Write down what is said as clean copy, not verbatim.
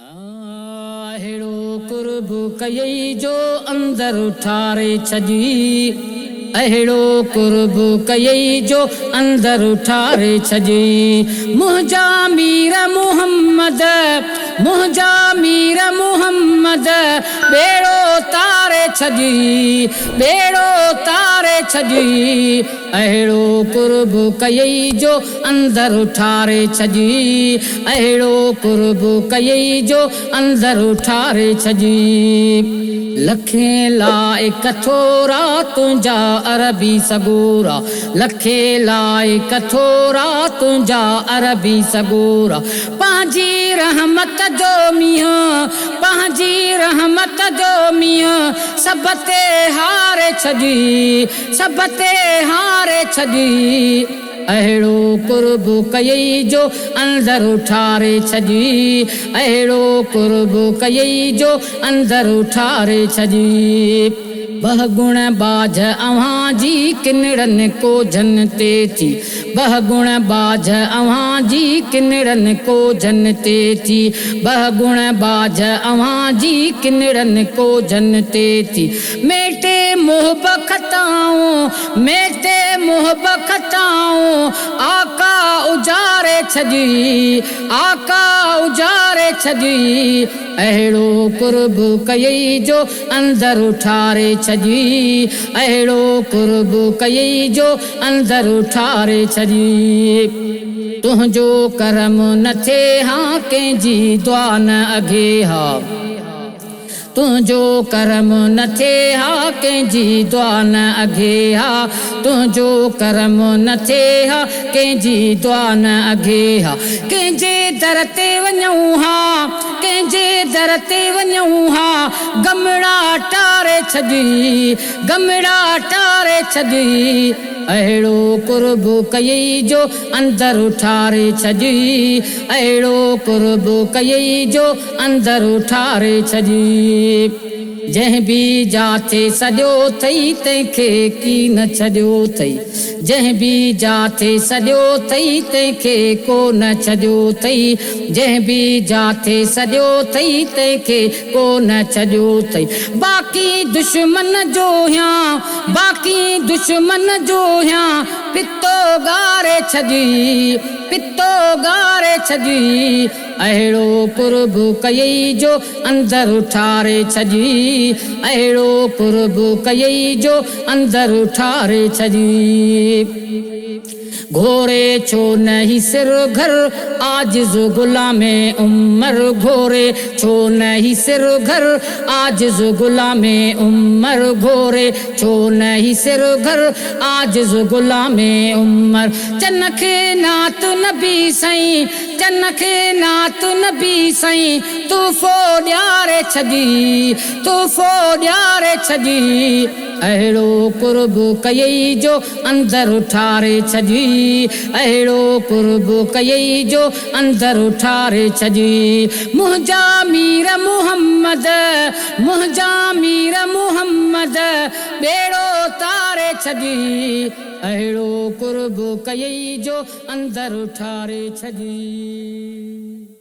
अहिड़ो कुर्ब कयई जो अंदर उठारे छजी। अहिड़ो कुर्ब कयई जो अंदर उठारे छजी। मुंहिंजा मीर मुहम्मद, मुंहिंजा मीर मुहम्मद बेड़ो तारे छजी, बेड़ो तारे छजी। अहिड़ो कुर्ब कयई जो अंदर उठारे छजी। अहिड़ो कुर्ब कयई जो अंदर उठारे छजी। लखे लाए कथोरा तुंहिंजा अरबी सगोरा, लखे लाए कथोरा तुंहिंजा अरबी सगोरा। पंहिंजी रहमत जो मींहुं, पंहिंजी रहमत जो मींहुं सब ते हारे छजी, सब ते हारे छजी। अहिड़ो कुर्ब कयई जो अंदर उठारे छजी। अहिड़ो कुर्ब कयई जो अंदर उठारे छजी। बह गुण बाझ अव्हां जी किनड़न को जन ते थी, बह गुण बाझ अव्हां जी किनड़न को जन ते थी। बह गुण बाझ अव्हां जी किनड़न को जन ते थी। मेटे मोह बखताऊं, मेटे मोह बखताऊं आका उजारे छजी, आका उजारे छजी। अहिड़ो कुर्ब कयई जो अंदर उठारे छजी। अहिड़ो कुर्ब कयई जो अंदर उठारे छजी। तुंहिंजो करम न थिए हा कंहिंजी दुआ न अघे हा, तुंहिंजो करम न थिए हा कंहिंजी दुआ न अघे हा। तुंहिंजो करम न थिए हा कंहिंजी दुआ न अघे हा। कंहिंजे दर ते वञूं हा, कंहिंजे दर ते वञूं हा गमड़ा टारे छजी, गमड़ा टारे छजी। अहिड़ो कुर्ब कयई जो अंदर उठारे छजी। अहिड़ो कुर्ब कयई जो अंदर उठारे छजी। जंहिं बि जाथे सॼो अथई तंहिंखे की न छॾियो अथई, जंहिं बि जाथे सॼो अथई तंहिंखे को न छॾियो अथई। जंहिं बि जाथे सॼो अथई तंहिंखे को न छॾियो अथई। बाक़ी दुश्मन जो या, बाक़ी दुश्मन जो या पितो ॻारे छजी, पितो ॻारे छजी। अहिड़ो कुर्ब कयई जो अंदर उठारे छजी। अहिड़ो कुर्ब कयई जो अंदर उठारे छजी। घोरे छो नहीं सिर घर आजिज़ गुलामे उमर, घोरे छो नहीं सिर घर आजिज़ गुलामे उमर। घोरे छो नहीं सिर घर आजिज़ गुलामे उमर। चन खे नात नबी सईं, चन खे नात नबी सईं तूफ़ो ॾियारे छजी, तूफ़ो ॾियारे छजी। अहिड़ो कुर्ब कयई जो अंदर उठारे छजी। अहिड़ो कुर्ब कयई जो अंदर उठारे छजी। मुंहिंजा मीर मुहम्मद, मुंहिंजा मीर मुहम्मद बेड़ो तारे छजी। अहिड़ो कुर्ब कयई जो अंदर उठारे छजी।